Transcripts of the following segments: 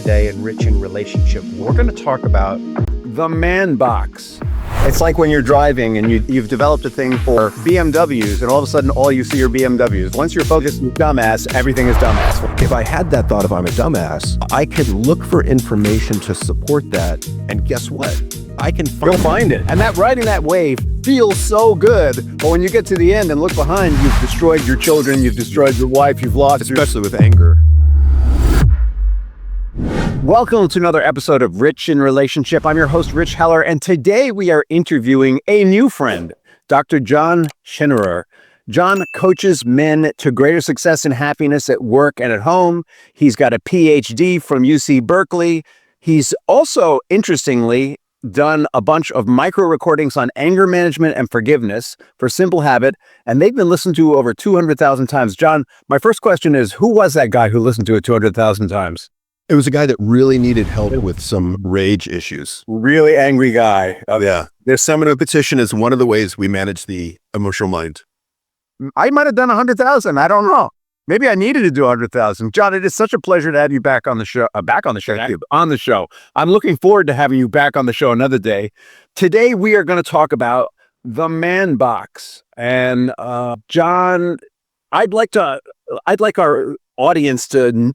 today in Rich in Relationship. We're going to talk about the man box. It's like when you're driving and you've developed a thing for BMWs and all of a sudden all you see are BMWs. Once you're focused on dumbass, everything is dumbass. If I had that thought of I'm a dumbass, I could look for information to support that. And guess what? I can find it. And that riding that wave feels so good. But when you get to the end and look behind, you've destroyed your children, you've destroyed your wife, you've lost, especially with anger. Welcome to another episode of Rich in Relationship. I'm your host, Rich Heller, and today we are interviewing a new friend, Dr. John Schinnerer. John coaches men to greater success and happiness at work and at home. He's got a PhD from UC Berkeley. He's also, interestingly, done a bunch of micro recordings on anger management and forgiveness for Simple Habit, and they've been listened to over 200,000 times. John, my first question is, who was that guy who listened to it 200,000 times? It was a guy that really needed help with some rage issues. Really angry guy. Yeah. Their seminal petition is one of the ways we manage the emotional mind. I might have done 100,000. I don't know. Maybe I needed to do 100,000. John, it is such a pleasure to have you back on the show. On the show. I'm looking forward to having you back on the show another day. Today, we are going to talk about the man box. And John, I'd like our audience to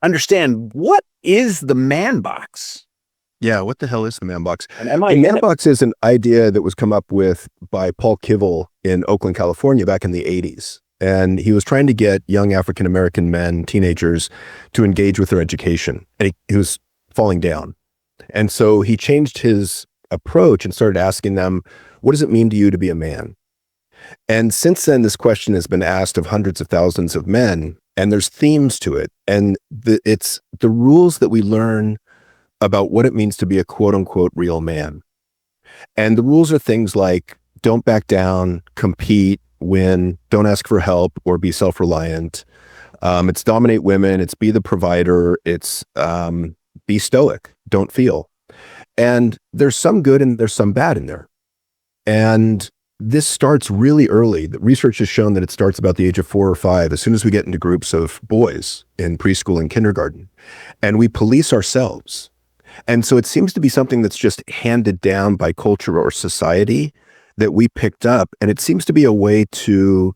understand, what is the man box? Yeah, what the hell is the man box? And the man box is an idea that was come up with by Paul Kivel in Oakland, California back in the 80s. And he was trying to get young African-American men, teenagers, to engage with their education. And he was falling down. And so he changed his approach and started asking them, what does it mean to you to be a man? And since then, this question has been asked of hundreds of thousands of men, and there's themes to it. And it's the rules that we learn about what it means to be a quote unquote real man. And the rules are things like don't back down, compete, win, don't ask for help or be self-reliant. It's dominate women, it's be the provider, it's be stoic, don't feel. And there's some good and there's some bad in there. And this starts really early. The research has shown that it starts about the age of 4 or 5, as soon as we get into groups of boys in preschool and kindergarten, and we police ourselves. And so it seems to be something that's just handed down by culture or society that we picked up. And it seems to be a way to,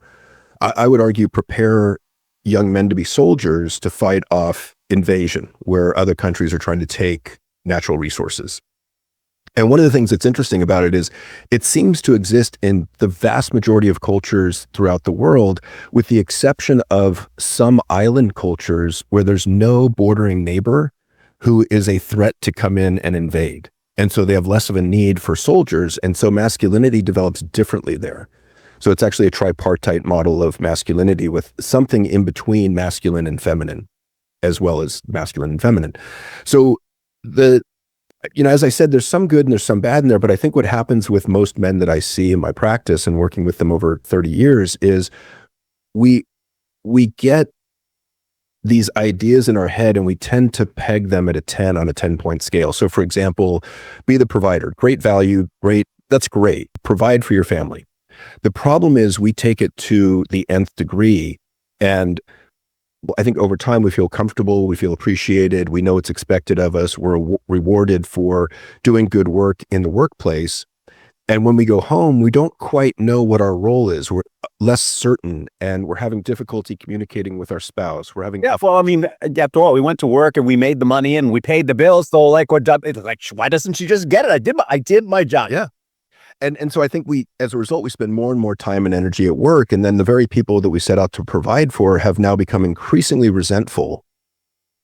I would argue, prepare young men to be soldiers to fight off invasion, where other countries are trying to take natural resources. And one of the things that's interesting about it is it seems to exist in the vast majority of cultures throughout the world, with the exception of some island cultures where there's no bordering neighbor who is a threat to come in and invade. And so they have less of a need for soldiers. And so masculinity develops differently there. So it's actually a tripartite model of masculinity with something in between masculine and feminine, as well as masculine and feminine. So as I said, there's some good and there's some bad in there, but I think what happens with most men that I see in my practice and working with them over 30 years is we get these ideas in our head and we tend to peg them at a 10 on a 10-point scale. So for example, be the provider, great value, great, that's great. Provide for your family. The problem is we take it to the nth degree, and I think over time we feel comfortable, we feel appreciated, we know it's expected of us, we're rewarded for doing good work in the workplace. And when we go home, we don't quite know what our role is. We're less certain, and we're having difficulty communicating with our spouse. After all, we went to work and we made the money and we paid the bills. So why doesn't she just get it? I did my job. Yeah. And so I think as a result, we spend more and more time and energy at work. And then the very people that we set out to provide for have now become increasingly resentful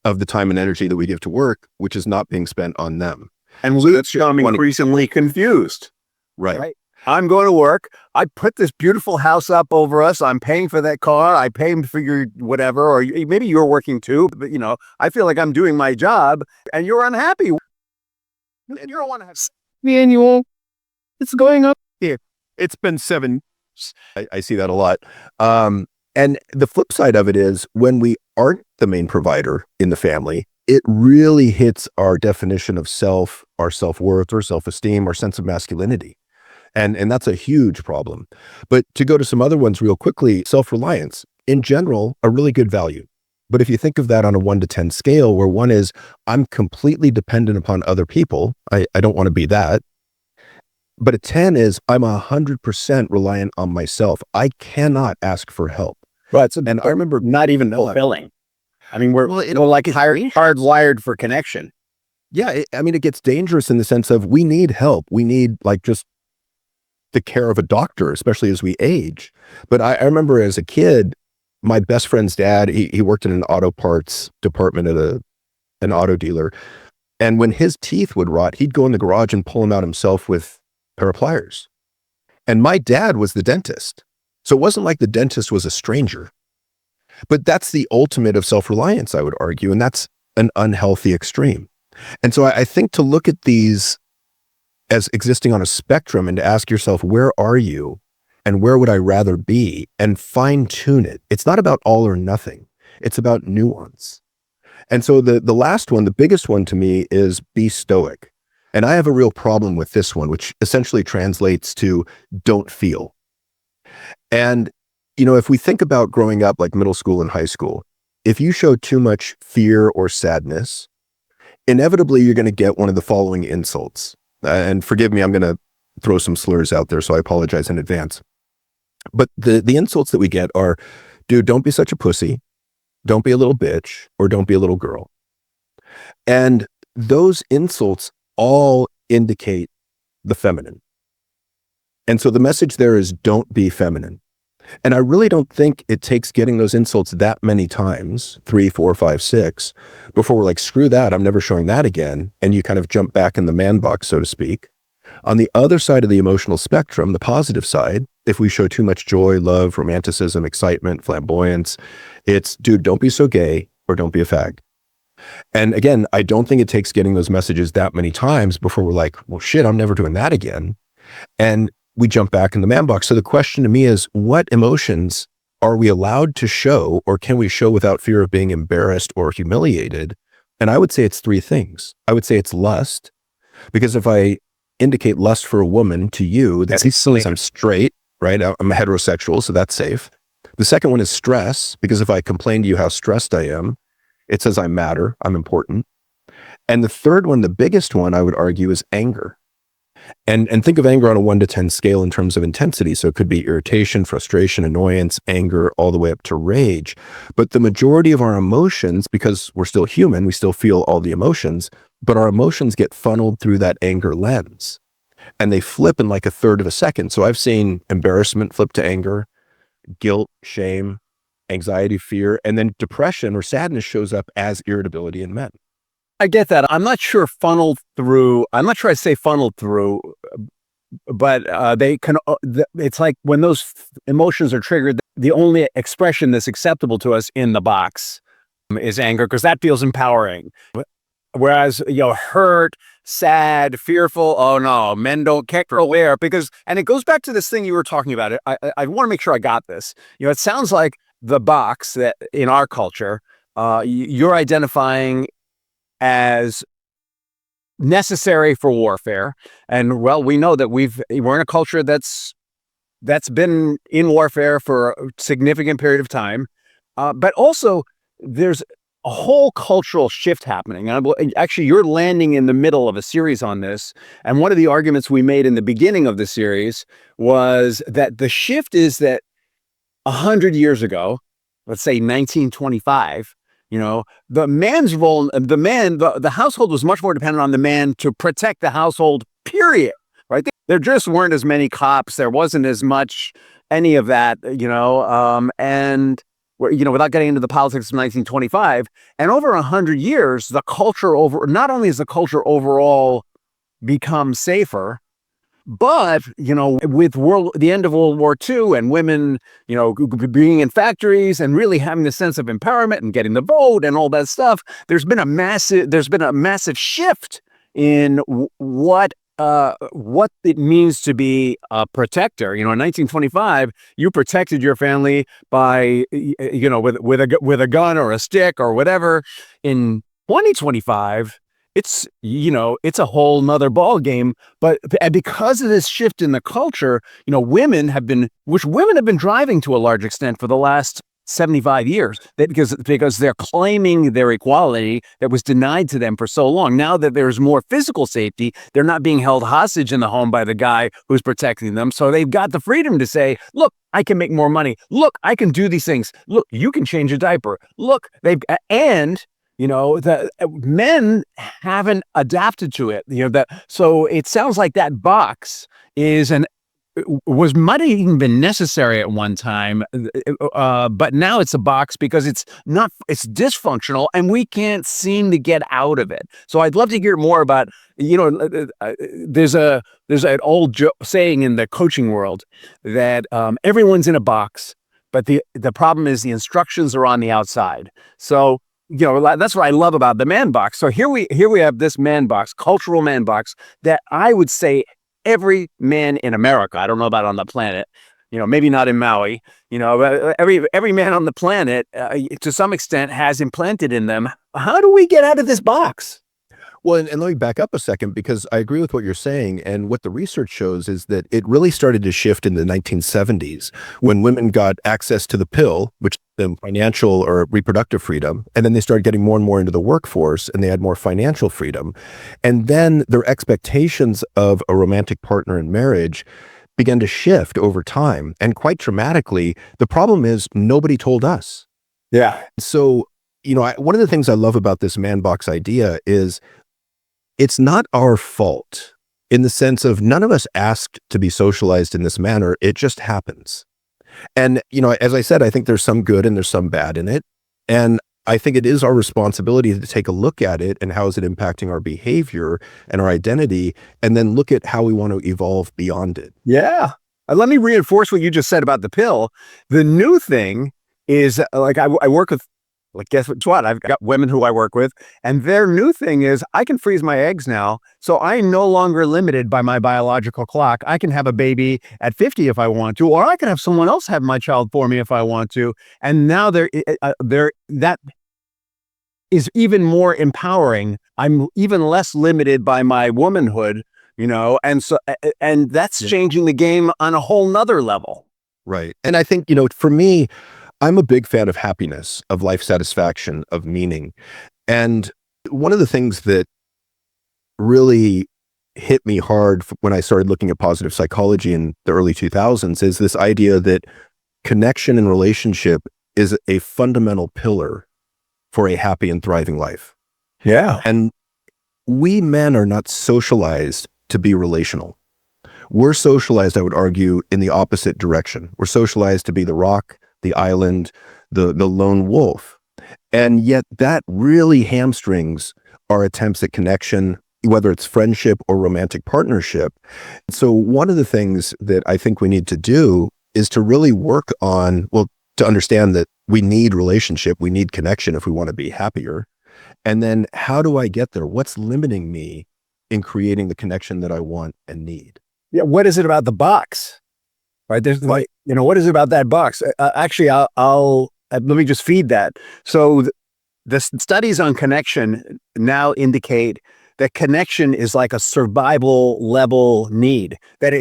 of the time and energy that we give to work, which is not being spent on them. And we become increasingly confused. Right. I'm going to work. I put this beautiful house up over us. I'm paying for that car. I pay for your whatever, or maybe you're working too, but I feel like I'm doing my job and you're unhappy. And you don't want to have the annual. It's going up here. It's been 7 years. I see that a lot. And the flip side of it is when we aren't the main provider in the family, it really hits our definition of self, our self-worth, or self-esteem, our sense of masculinity. And that's a huge problem. But to go to some other ones real quickly, self-reliance, in general, a really good value. But if you think of that on a 1 to 10 scale, where 1 is, I'm completely dependent upon other people. I don't want to be that. But a 10 is, I'm 100% reliant on myself. I cannot ask for help. Right. So, And I remember not even fulfilling. I mean, we're like hardwired for connection. Yeah, it gets dangerous in the sense of we need help. We need like just the care of a doctor, especially as we age. But I remember as a kid, my best friend's dad, he worked in an auto parts department at an auto dealer. And when his teeth would rot, he'd go in the garage and pull them out himself with a pair of pliers. And my dad was the dentist. So it wasn't like the dentist was a stranger. But that's the ultimate of self-reliance, I would argue. And that's an unhealthy extreme. And so I think to look at these as existing on a spectrum and to ask yourself, where are you and where would I rather be, and fine tune it. It's not about all or nothing. It's about nuance. And so the last one, the biggest one to me, is be stoic. And I have a real problem with this one, which essentially translates to don't feel. And, if we think about growing up like middle school and high school, if you show too much fear or sadness, inevitably you're going to get one of the following insults. And forgive me, I'm going to throw some slurs out there, so I apologize in advance. But the insults that we get are, dude, don't be such a pussy, don't be a little bitch, or don't be a little girl. And those insults all indicate the feminine. And so the message there is don't be feminine. And I really don't think it takes getting those insults that many times, 3, 4, 5, 6, before we're like, screw that, I'm never showing that again. And you kind of jump back in the man box, so to speak. On the other side of the emotional spectrum, the positive side, if we show too much joy, love, romanticism, excitement, flamboyance, it's, dude, don't be so gay, or don't be a fag. And again, I don't think it takes getting those messages that many times before we're like, well, shit, I'm never doing that again. And we jump back in the man box. So the question to me is, what emotions are we allowed to show, or can we show without fear of being embarrassed or humiliated? And I would say it's 3 things. I would say it's lust, because if I indicate lust for a woman to you, that's because I'm straight, right? I'm heterosexual, so that's safe. The second one is stress, because if I complain to you how stressed I am, it says I matter, I'm important. And the third one, the biggest one, I would argue, is anger. And think of anger on a 1 to 10 scale in terms of intensity. So it could be irritation, frustration, annoyance, anger, all the way up to rage. But the majority of our emotions, because we're still human, we still feel all the emotions, but our emotions get funneled through that anger lens. And they flip in like a third of a second. So I've seen embarrassment flip to anger, guilt, shame, anxiety, fear, and then depression or sadness shows up as irritability in men. I get that. I'm not sure I say funneled through, but they can, it's like when those emotions are triggered, the only expression that's acceptable to us in the box is anger, because that feels empowering. Whereas, hurt, sad, fearful, oh no, men don't care aware, and it goes back to this thing you were talking about. I want to make sure I got this. It sounds like the box that in our culture, you're identifying as necessary for warfare. And well, we know that we're in a culture that's been in warfare for a significant period of time. But also there's a whole cultural shift happening. And actually, you're landing in the middle of a series on this. And one of the arguments we made in the beginning of the series was that the shift is that 100 years ago, let's say 1925, the household was much more dependent on the man to protect the household, period. Right? There just weren't as many cops. There wasn't as much any of that, and without getting into the politics of 1925, and over 100 years, not only has the culture overall become safer, but, with the end of World War II and women, being in factories and really having the sense of empowerment and getting the vote and all that stuff, there's been a massive shift in what it means to be a protector. In 1925, you protected your family by, with a gun or a stick or whatever. In 2025, it's a whole nother ball game. But because of this shift in the culture, women have been driving to a large extent for the last 75 years because they're claiming their equality that was denied to them for so long. Now that there's more physical safety, they're not being held hostage in the home by the guy who's protecting them. So they've got the freedom to say, look, I can make more money. Look, I can do these things. Look, you can change a diaper. Look, the men haven't adapted to it. So it sounds like that box might have even been necessary at one time, but now it's a box because it's dysfunctional and we can't seem to get out of it. So I'd love to hear more about, there's an old saying in the coaching world that everyone's in a box, but the problem is the instructions are on the outside. So that's what I love about the man box. So here we have this man box, cultural man box, that I would say every man in America, I don't know about on the planet, maybe not in Maui, every man on the planet, to some extent, has implanted in them. How do we get out of this box? Well, and let me back up a second, because I agree with what you're saying. And what the research shows is that it really started to shift in the 1970s when women got access to the pill, which them financial or reproductive freedom. And then they started getting more and more into the workforce and they had more financial freedom. And then their expectations of a romantic partner in marriage began to shift over time. And quite dramatically, the problem is nobody told us. Yeah. So, one of the things I love about this man box idea is it's not our fault, in the sense of none of us asked to be socialized in this manner. It just happens. And, as I said, I think there's some good and there's some bad in it. And I think it is our responsibility to take a look at it and how is it impacting our behavior and our identity, and then look at how we want to evolve beyond it. Yeah. Let me reinforce what you just said about the pill. The new thing is, I work with, guess what? I've got women who I work with, and their new thing is I can freeze my eggs now. So I'm no longer limited by my biological clock. I can have a baby at 50 if I want to, or I can have someone else have my child for me if I want to. And now that is even more empowering. I'm even less limited by my womanhood, and that's changing the game on a whole nother level. Right. And I think, for me, I'm a big fan of happiness, of life satisfaction, of meaning. And one of the things that really hit me hard when I started looking at positive psychology in the early 2000s is this idea that connection and relationship is a fundamental pillar for a happy and thriving life. Yeah. And we men are not socialized to be relational. We're socialized, I would argue, in the opposite direction. We're socialized to be the rock, the island, the lone wolf. And yet that really hamstrings our attempts at connection, whether it's friendship or romantic partnership. So one of the things that I think we need to do is to really work on, to understand that we need relationship, we need connection if we want to be happier. And then how do I get there? What's limiting me in creating the connection that I want and need? Yeah. What is it about the box? Right. There's what is it about that box? Actually, I'll let me just feed that. So the studies on connection now indicate that connection is like a survival level need, that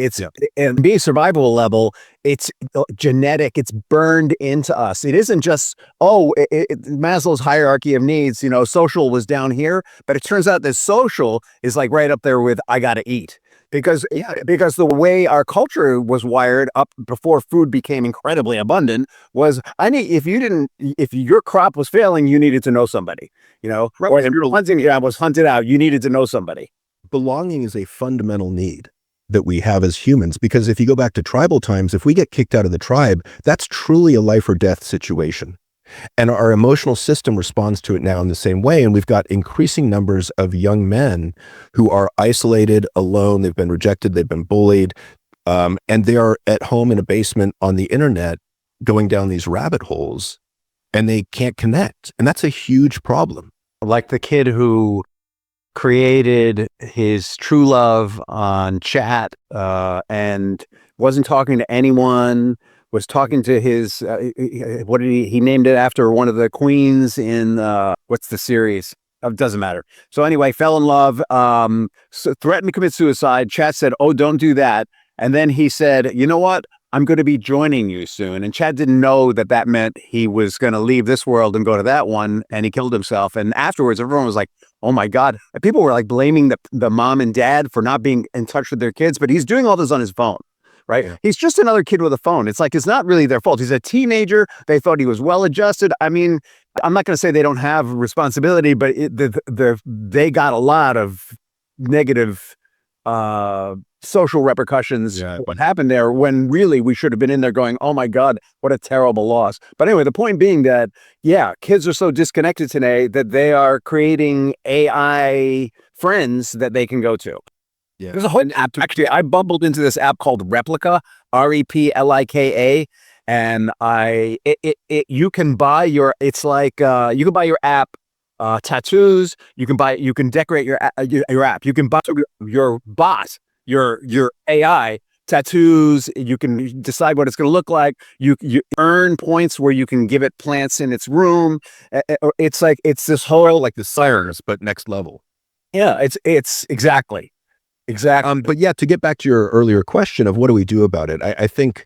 and being survival level, it's genetic, it's burned into us. It isn't just, Maslow's hierarchy of needs, social was down here, but it turns out that social is like right up there with, I got to eat. Because the way our culture was wired up before food became incredibly abundant was, if your crop was failing, you needed to know somebody, or if your hunting job was hunted out, you needed to know somebody. Belonging is a fundamental need that we have as humans, because if you go back to tribal times, if we get kicked out of the tribe, that's truly a life or death situation. And our emotional system responds to it now in the same way. And we've got increasing numbers of young men who are isolated, alone, they've been rejected, they've been bullied, and they are at home in a basement on the internet going down these rabbit holes, and they can't connect. And that's a huge problem. Like the kid who created his true love on chat and wasn't talking to anyone, was talking to his, he named it after one of the queens in, what's the series? It doesn't matter. So anyway, fell in love, threatened to commit suicide. Chat said, oh, don't do that. And then he said, you know what? I'm going to be joining you soon. And Chad didn't know that that meant he was going to leave this world and go to that one. And he killed himself. And afterwards, everyone was like, oh my God. And people were like blaming the mom and dad for not being in touch with their kids. But he's doing all this on his phone. Right. Yeah. He's just another kid with a phone. It's like, it's not really their fault. He's a teenager. They thought he was well-adjusted. I mean, I'm not going to say they don't have responsibility, but they got a lot of negative social repercussions. Yeah. What happened there, when really we should have been in there going, oh my God, what a terrible loss. But anyway, the point being that, yeah, kids are so disconnected today that they are creating AI friends that they can go to. Yeah. There's a whole app. Actually, I bumbled into this app called Replika, Replika, and you can buy your. It's like you can buy your app tattoos. You can decorate your app. You can buy your bot, your AI tattoos. You can decide what it's going to look like. You earn points where you can give it plants in its room. It's like it's this whole like the sirens, but next level. Yeah, it's exactly. But yeah, to get back to your earlier question of what do we do about it, I think,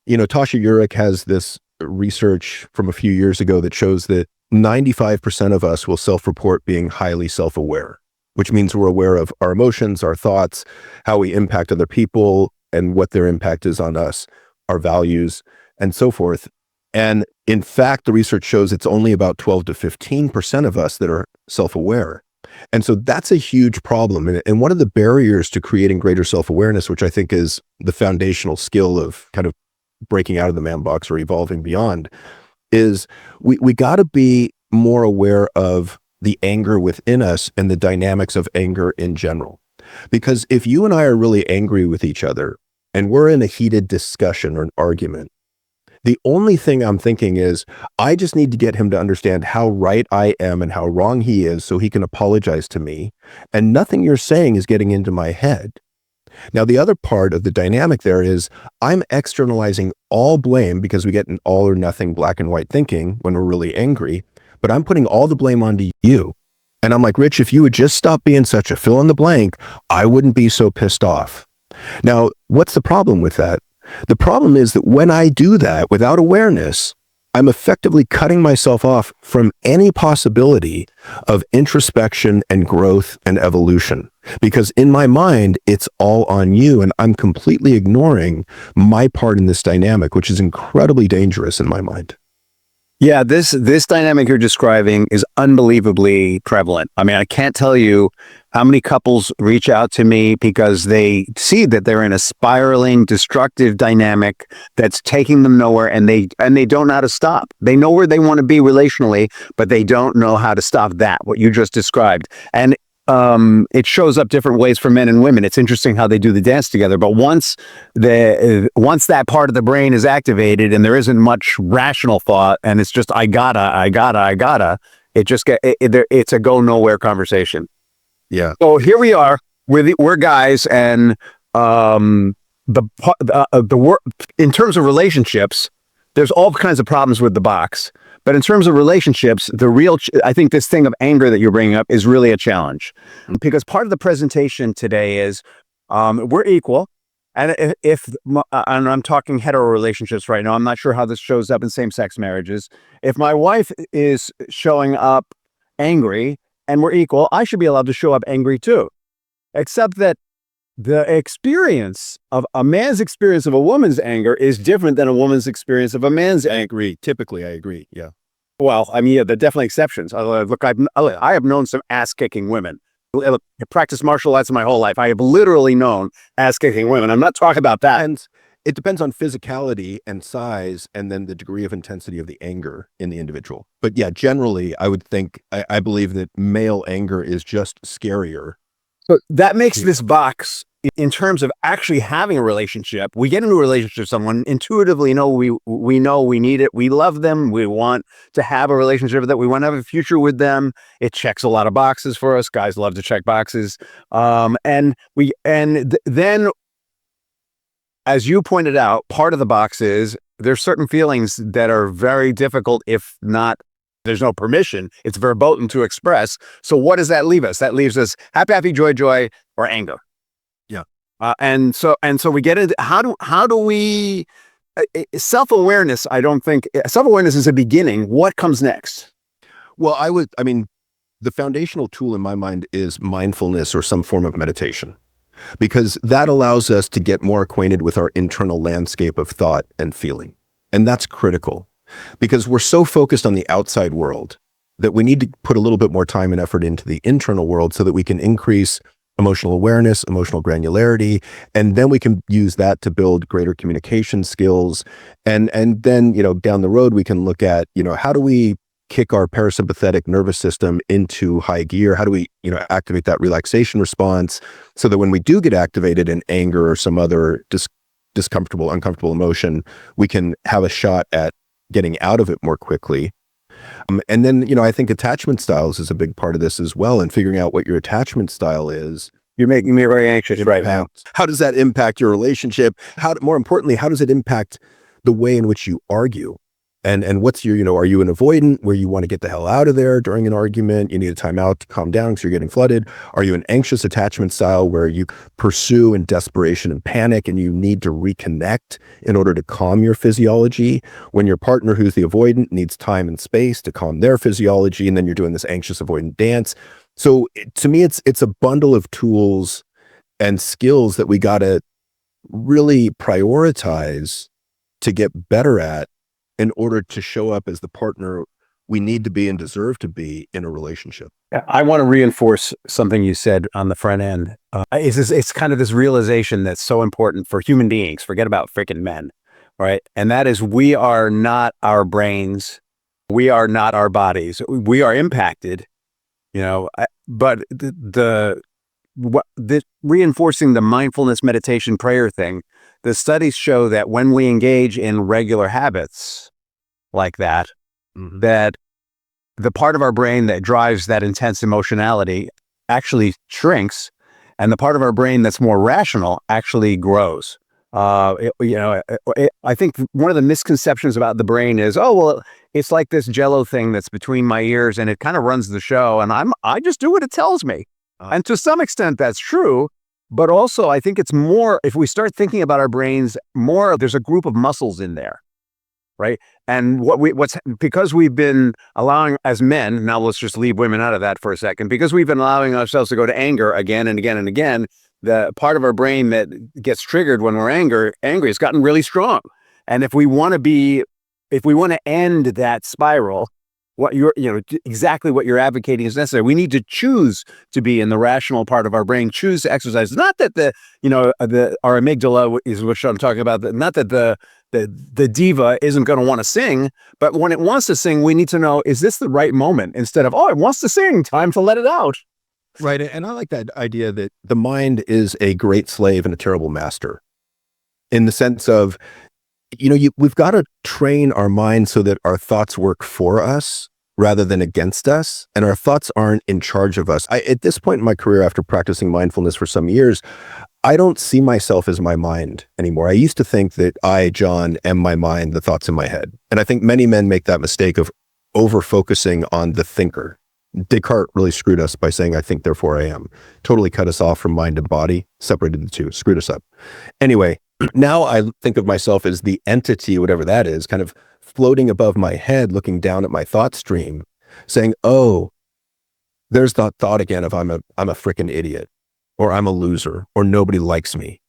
Tasha Eurich has this research from a few years ago that shows that 95% of us will self-report being highly self-aware, which means we're aware of our emotions, our thoughts, how we impact other people, and what their impact is on us, our values, and so forth. And in fact, the research shows it's only about 12 to 15% of us that are self-aware. And so that's a huge problem. And one of the barriers to creating greater self-awareness, which I think is the foundational skill of kind of breaking out of the man box or evolving beyond, is we got to be more aware of the anger within us and the dynamics of anger in general. Because if you and I are really angry with each other and we're in a heated discussion or an argument, the only thing I'm thinking is, I just need to get him to understand how right I am and how wrong he is so he can apologize to me. And nothing you're saying is getting into my head. Now, the other part of the dynamic there is I'm externalizing all blame because we get an all or nothing black and white thinking when we're really angry, but I'm putting all the blame onto you. And I'm like, Rich, if you would just stop being such a fill in the blank, I wouldn't be so pissed off. Now, what's the problem with that? The problem is that when I do that without awareness, I'm effectively cutting myself off from any possibility of introspection and growth and evolution. Because in my mind, it's all on you, and I'm completely ignoring my part in this dynamic, which is incredibly dangerous in my mind. Yeah, this dynamic you're describing is unbelievably prevalent. I mean, I can't tell you how many couples reach out to me because they see that they're in a spiraling, destructive dynamic that's taking them nowhere, and they don't know how to stop. They know where they want to be relationally, but they don't know how to stop that, what you just described. And it shows up different ways for men and women. It's interesting how they do the dance together. But once that part of the brain is activated and there isn't much rational thought, and it's just I gotta, it's a go nowhere conversation. Yeah. So here we are. We're guys, and in terms of relationships, there's all kinds of problems with the box. But in terms of relationships, I think this thing of anger that you're bringing up is really a challenge, because part of the presentation today is we're equal. And and I'm talking hetero relationships right now. I'm not sure how this shows up in same-sex marriages. If my wife is showing up angry and we're equal, I should be allowed to show up angry too. Except that the experience of a man's experience of a woman's anger is different than a woman's experience of a man's anger. Typically, I agree. Yeah. Well, I mean, yeah, there are definitely exceptions. Look, I have known some ass-kicking women. I practiced martial arts my whole life. I have literally known ass-kicking women. I'm not talking about that. And it depends on physicality and size, and then the degree of intensity of the anger in the individual. But yeah, generally, I would think, I believe that male anger is just scarier. So that makes this box, in terms of actually having a relationship, we get into a relationship with someone, intuitively know we know we need it, we love them, we want to have a relationship with them, we want to have a future with them. It checks a lot of boxes for us. Guys love to check boxes. Then, as you pointed out, part of the box is there's certain feelings that are very difficult, if not, there's no permission. It's verboten to express. So what does that leave us? That leaves us happy, joy, or anger. Yeah. And so we get into how do we self-awareness, I don't think, self-awareness is a beginning. What comes next? Well, I mean, the foundational tool in my mind is mindfulness or some form of meditation, because that allows us to get more acquainted with our internal landscape of thought and feeling. And that's critical because we're so focused on the outside world that we need to put a little bit more time and effort into the internal world so that we can increase emotional awareness, emotional granularity, and then we can use that to build greater communication skills. And then, down the road, we can look at, how do we kick our parasympathetic nervous system into high gear? How do we, activate that relaxation response so that when we do get activated in anger or some other discomfortable, uncomfortable emotion, we can have a shot at getting out of it more quickly. And then, I think attachment styles is a big part of this as well, and figuring out what your attachment style is. You're making me very anxious right now. How does that impact your relationship? More importantly, how does it impact the way in which you argue? And what's your, are you an avoidant where you want to get the hell out of there during an argument? You need a timeout to calm down because you're getting flooded. Are you an anxious attachment style where you pursue in desperation and panic and you need to reconnect in order to calm your physiology? When your partner who's the avoidant needs time and space to calm their physiology, and then you're doing this anxious avoidant dance. So to me, it's a bundle of tools and skills that we got to really prioritize to get better at in order to show up as the partner we need to be and deserve to be in a relationship. I want to reinforce something you said on the front end. It's kind of this realization that's so important for human beings. Forget about freaking men, right? And that is, we are not our brains. We are not our bodies. We are impacted, but reinforcing the mindfulness meditation prayer thing, the studies show that when we engage in regular habits like that, that the part of our brain that drives that intense emotionality actually shrinks, and the part of our brain that's more rational actually grows. I think one of the misconceptions about the brain is, it's like this jello thing that's between my ears and it kind of runs the show, and I just do what it tells me. And to some extent that's true, but also I think it's more, if we start thinking about our brains more, there's a group of muscles in there, right? And because we've been allowing, as men, now let's just leave women out of that for a second, because we've been allowing ourselves to go to anger again and again and again, the part of our brain that gets triggered when we're angry has gotten really strong. And if we want to end that spiral, exactly what you're advocating is necessary. We need to choose to be in the rational part of our brain, choose to exercise. Not that our amygdala is what I'm talking about. Not that the diva isn't going to want to sing, but when it wants to sing, we need to know, is this the right moment? Instead of, it wants to sing, time to let it out. Right. And I like that idea that the mind is a great slave and a terrible master, in the sense of, we've got to train our mind so that our thoughts work for us rather than against us, and our thoughts aren't in charge of us. At this point in my career, after practicing mindfulness for some years, I don't see myself as my mind anymore. I used to think that I, John, am my mind, the thoughts in my head. And I think many men make that mistake of over-focusing on the thinker. Descartes really screwed us by saying, I think, therefore I am. Totally cut us off from mind and body, separated the two, screwed us up. Anyway, now I think of myself as the entity, whatever that is, kind of floating above my head, looking down at my thought stream, saying, there's that thought again of I'm a freaking idiot, or I'm a loser, or nobody likes me.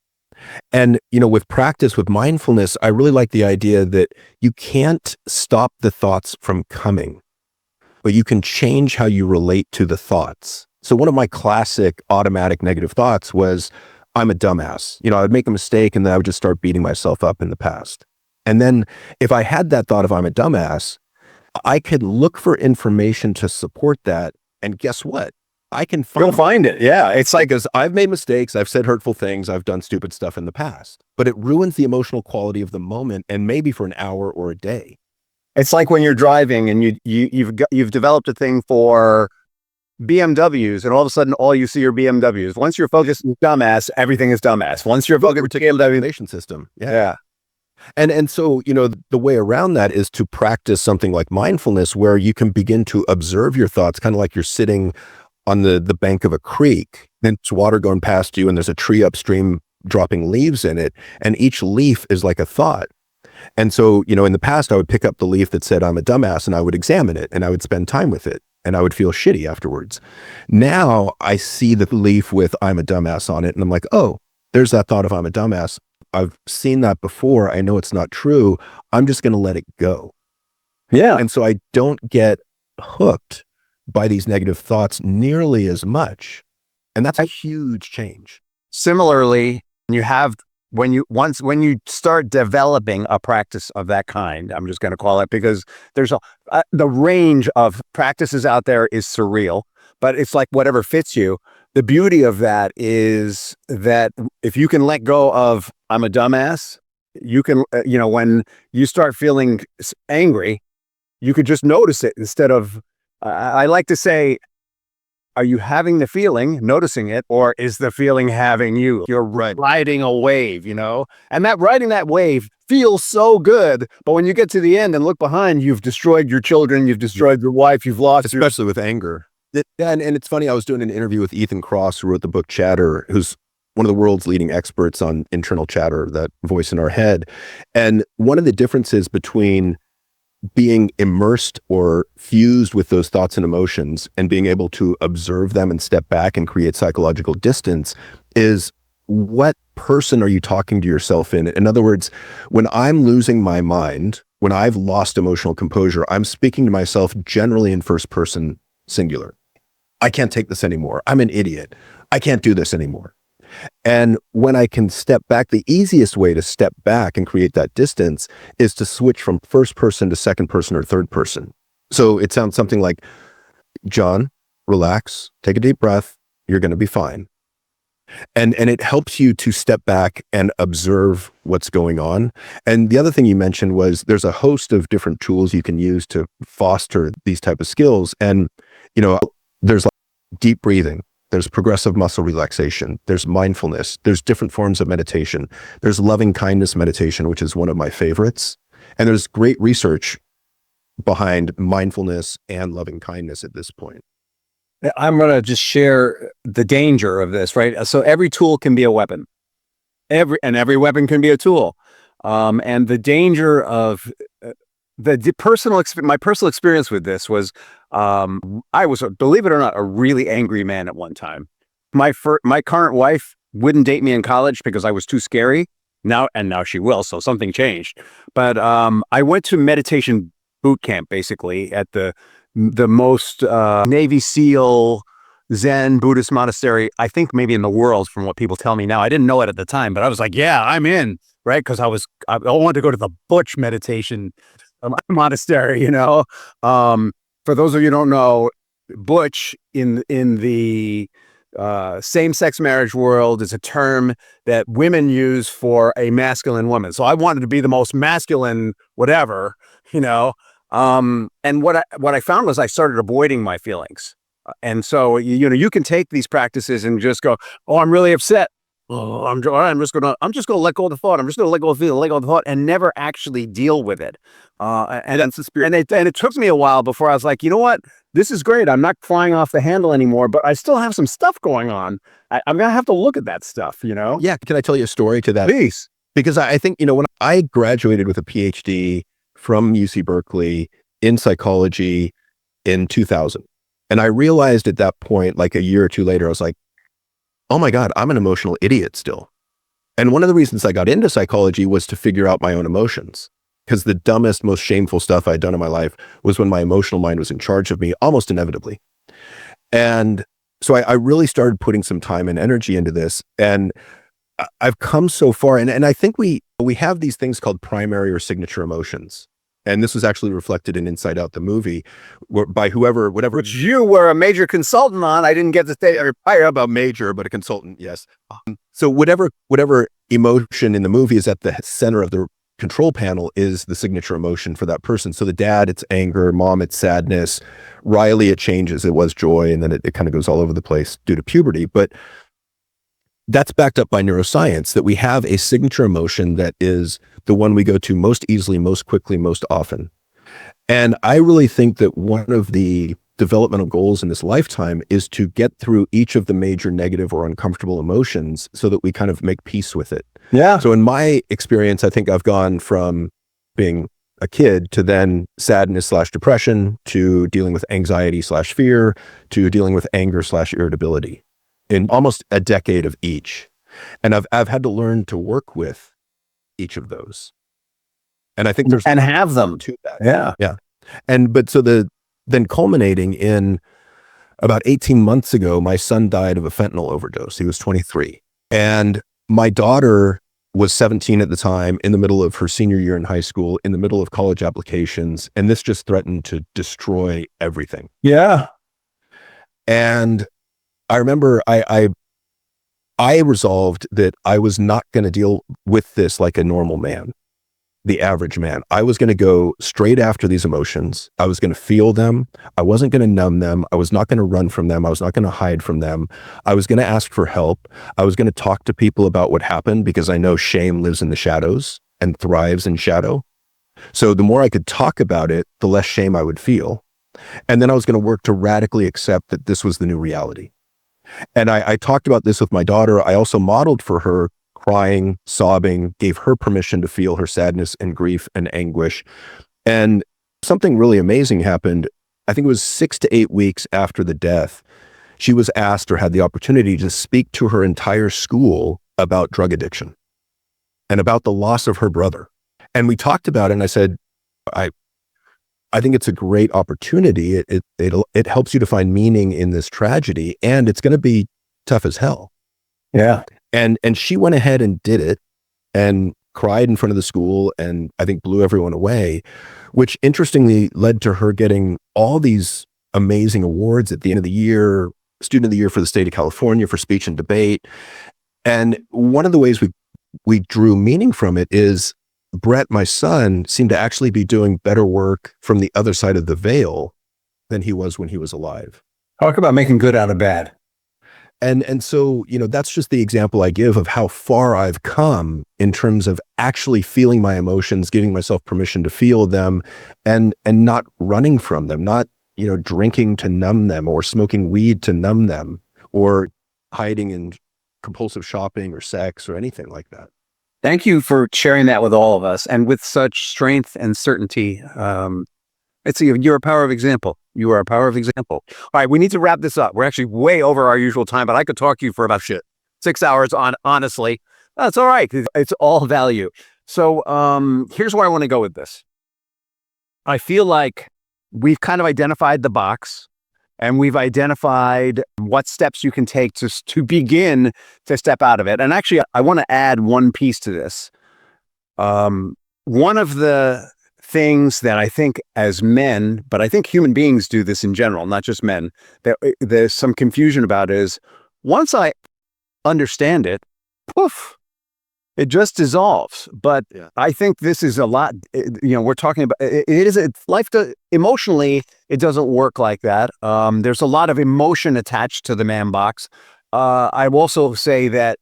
And, with practice, with mindfulness, I really like the idea that you can't stop the thoughts from coming, but you can change how you relate to the thoughts. So one of my classic automatic negative thoughts was, I'm a dumbass. I'd make a mistake and then I would just start beating myself up in the past. And then if I had that thought of I'm a dumbass, I could look for information to support that. And guess what? I can find it. Yeah. It's like, because I've made mistakes, I've said hurtful things, I've done stupid stuff in the past, but it ruins the emotional quality of the moment, and maybe for an hour or a day. It's like when you're driving and you've developed a thing for BMWs, and all of a sudden all you see are BMWs. Once you're focused on dumbass, everything is dumbass. Once you're focused on BMW system. Yeah. And so, the way around that is to practice something like mindfulness, where you can begin to observe your thoughts, kind of like you're sitting on the bank of a creek, and it's water going past you, and there's a tree upstream dropping leaves in it, and each leaf is like a thought. And so, in the past, I would pick up the leaf that said I'm a dumbass and I would examine it and I would spend time with it and I would feel shitty afterwards. Now I see the leaf with I'm a dumbass on it and I'm like, oh, there's that thought of I'm a dumbass. I've seen that before. I know it's not true. I'm just going to let it go. Yeah. And so I don't get hooked by these negative thoughts nearly as much. And that's a huge change. Similarly, when you start developing a practice of that kind, I'm just going to call it, because there's the range of practices out there is surreal, but it's like whatever fits you. The beauty of that is that if you can let go of I'm a dumbass, you can, when you start feeling angry, you could just notice it instead of, I like to say, are you having the feeling, noticing it, or is the feeling having you? You're riding a wave, and riding that wave feels so good. But when you get to the end and look behind, you've destroyed your children, you've destroyed your wife, you've lost. Especially with anger. And it's funny, I was doing an interview with Ethan Kross, who wrote the book Chatter, who's one of the world's leading experts on internal chatter, that voice in our head. And one of the differences between being immersed or fused with those thoughts and emotions and being able to observe them and step back and create psychological distance is, what person are you talking to yourself in? In other words, when I'm losing my mind, when I've lost emotional composure, I'm speaking to myself generally in first person singular. I can't take this anymore. I'm an idiot. I can't do this anymore. And when I can step back, the easiest way to step back and create that distance is to switch from first person to second person or third person. So it sounds something like, John, relax, take a deep breath. You're going to be fine. And it helps you to step back and observe what's going on. And the other thing you mentioned was there's a host of different tools you can use to foster these type of skills. And, there's like deep breathing. There's progressive muscle relaxation. There's mindfulness. There's different forms of meditation. There's loving kindness meditation, which is one of my favorites. And there's great research behind mindfulness and loving kindness at this point. I'm going to just share the danger of this, right? So every tool can be a weapon. Every weapon can be a tool. And the danger of my personal experience with this was, I was, believe it or not, a really angry man at one time. My current wife wouldn't date me in college because I was too scary. Now she will, so something changed. But I went to meditation boot camp, basically, at the most Navy SEAL Zen Buddhist monastery, I think maybe in the world, from what people tell me now. I didn't know it at the time, but I was like, yeah, I'm in, right? Because I wanted to go to the Butch meditation monastery, For those of you who don't know, Butch in the same-sex marriage world is a term that women use for a masculine woman. So I wanted to be the most masculine whatever, and what I found was I started avoiding my feelings. And so, you can take these practices and just go, oh, I'm really upset. Oh, I'm just gonna let go of the thought. I'm just gonna let go of the feeling, let go of the thought, and never actually deal with it. And that's the spirit. And it took me a while before I was like, you know what? This is great. I'm not flying off the handle anymore, but I still have some stuff going on. I'm gonna have to look at that stuff. Yeah. Can I tell you a story to that? Please. Because I think, when I graduated with a PhD from UC Berkeley in psychology in 2000, and I realized at that point, like a year or two later, I was like, oh my God, I'm an emotional idiot still. And one of the reasons I got into psychology was to figure out my own emotions. Because the dumbest, most shameful stuff I'd done in my life was when my emotional mind was in charge of me, almost inevitably. And so I really started putting some time and energy into this. And I've come so far. And I think we have these things called primary or signature emotions. And this was actually reflected in Inside Out, the movie, by whatever. Which you were a major consultant on. I didn't get to say about major, but a consultant, yes. So whatever emotion in the movie is at the center of the control panel is the signature emotion for that person. So the dad, it's anger. Mom, it's sadness. Riley, it changes. It was joy. And then it kind of goes all over the place due to puberty. But that's backed up by neuroscience, that we have a signature emotion that is the one we go to most easily, most quickly, most often. And I really think that one of the developmental goals in this lifetime is to get through each of the major negative or uncomfortable emotions so that we kind of make peace with it. Yeah. So in my experience, I think I've gone from being a kid to then sadness/depression to dealing with anxiety/fear to dealing with anger/irritability in almost a decade of each. And I've had to learn to work with each of those. And I think there's and have them to that. Yeah. Yeah. But so then culminating in about 18 months ago, my son died of a fentanyl overdose. He was 23. And my daughter was 17 at the time, in the middle of her senior year in high school, in the middle of college applications. And this just threatened to destroy everything. Yeah. And I remember I resolved that I was not going to deal with this like a normal man, the average man. I was going to go straight after these emotions. I was going to feel them. I wasn't going to numb them. I was not going to run from them. I was not going to hide from them. I was going to ask for help. I was going to talk to people about what happened because I know shame lives in the shadows and thrives in shadow. So the more I could talk about it, the less shame I would feel. And then I was going to work to radically accept that this was the new reality. And I talked about this with my daughter. I also modeled for her crying, sobbing, gave her permission to feel her sadness and grief and anguish. And something really amazing happened. I think it was 6 to 8 weeks after the death. She was asked or had the opportunity to speak to her entire school about drug addiction and about the loss of her brother. And we talked about it, and I said, I think it's a great opportunity. It helps you to find meaning in this tragedy, and it's going to be tough as hell. Yeah. And she went ahead and did it and cried in front of the school and I think blew everyone away, which interestingly led to her getting all these amazing awards at the end of the year, Student of the Year for the state of California for speech and debate. And one of the ways we drew meaning from it is Brett, my son, seemed to actually be doing better work from the other side of the veil than he was when he was alive. Talk about making good out of bad. And so, that's just the example I give of how far I've come in terms of actually feeling my emotions, giving myself permission to feel them and not running from them, not, drinking to numb them or smoking weed to numb them or hiding in compulsive shopping or sex or anything like that. Thank you for sharing that with all of us and with such strength and certainty. You're a power of example. You are a power of example. All right, we need to wrap this up. We're actually way over our usual time, but I could talk to you for about 6 hours honestly. That's all right. It's all value. So here's where I want to go with this. I feel like we've kind of identified the box and we've identified what steps you can take to begin to step out of it. And actually, I want to add one piece to this. One of the things that I think as men, but I think human beings do this in general, not just men, that there's some confusion about is once I understand it, poof, it just dissolves. But yeah. I think this is a lot, we're talking about, emotionally, it doesn't work like that. There's a lot of emotion attached to the man box. I will also say that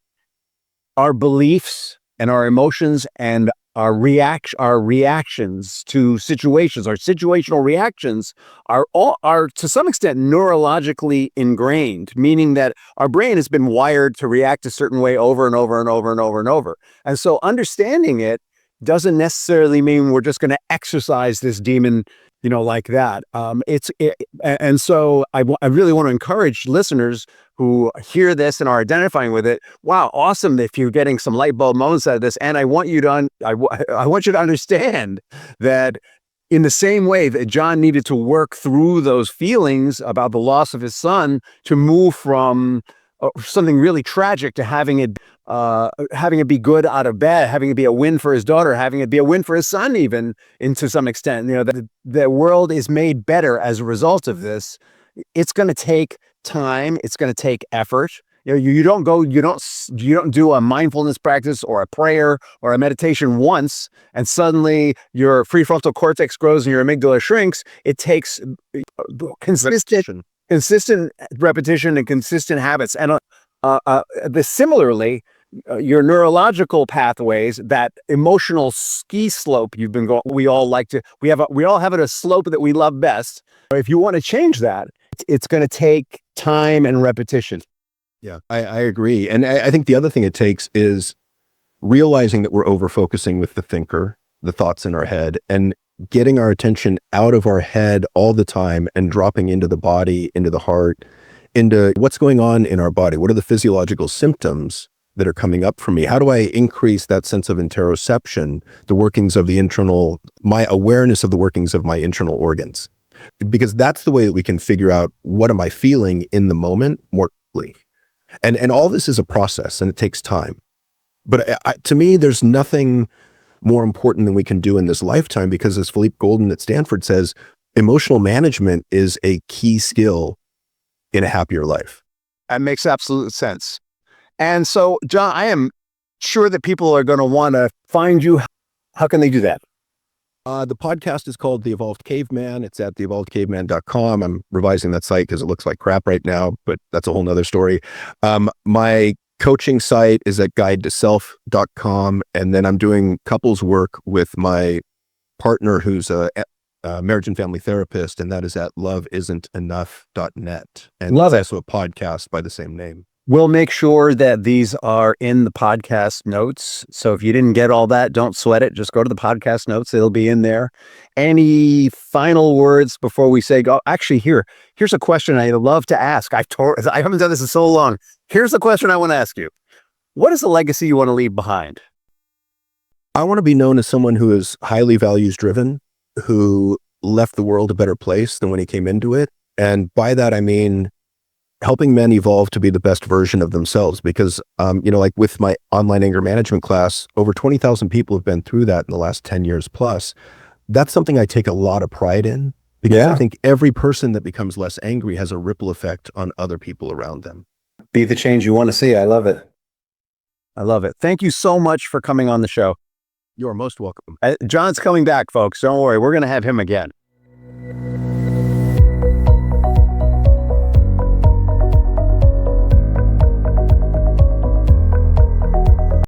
our beliefs and our emotions and our reactions to situations, our situational reactions are to some extent neurologically ingrained, meaning that our brain has been wired to react a certain way over and over and over and over and over. And so understanding it doesn't necessarily mean we're just going to exercise this demon, like that. And so I really want to encourage listeners who hear this and are identifying with it. Wow, awesome if you're getting some light bulb moments out of this. And I want you to understand that in the same way that John needed to work through those feelings about the loss of his son to move from something really tragic to having it be good out of bad, having it be a win for his daughter, having it be a win for his son, even to some extent. The world is made better as a result of this. It's going to take time. It's going to take effort. You don't do a mindfulness practice or a prayer or a meditation once and suddenly your prefrontal cortex grows and your amygdala shrinks. It takes consistent repetition and consistent habits. And similarly, your neurological pathways, that emotional ski slope you've been going, we all have a slope that we love best. If you want to change that, it's going to take time and repetition. Yeah, I agree. And I think the other thing it takes is realizing that we're over-focusing with the thinker, the thoughts in our head and getting our attention out of our head all the time and dropping into the body, into the heart, into what's going on in our body. What are the physiological symptoms that are coming up for me? How do I increase that sense of interoception, the workings of the internal, my awareness of the workings of my internal organs? Because that's the way that we can figure out what am I feeling in the moment more quickly. And all this is a process and it takes time. But to me, there's nothing more important than we can do in this lifetime, because as Philippe Golden at Stanford says, emotional management is a key skill in a happier life. That makes absolute sense. And so, John, I am sure that people are going to want to find you. How can they do that? The podcast is called The Evolved Caveman. It's at theevolvedcaveman.com. I'm revising that site because it looks like crap right now, but that's a whole nother story. My coaching site is at guidetoself.com. And then I'm doing couples work with my partner who's a marriage and family therapist, and that is at loveisn'tenough.net. And Love it. Also a podcast by the same name. We'll make sure that these are in the podcast notes. So if you didn't get all that, don't sweat it. Just go to the podcast notes. It'll be in there. Any final words before we say go? Actually, here's a question I love to ask. I haven't done this in so long. Here's the question I want to ask you. What is the legacy you want to leave behind? I want to be known as someone who is highly values driven, who left the world a better place than when he came into it. And by that, I mean helping men evolve to be the best version of themselves. Because, like with my online anger management class, over 20,000 people have been through that in the last 10 years plus. That's something I take a lot of pride in, because I think every person that becomes less angry has a ripple effect on other people around them. Be the change you want to see. I love it. I love it. Thank you so much for coming on the show. You're most welcome. John's coming back, folks. Don't worry. We're going to have him again.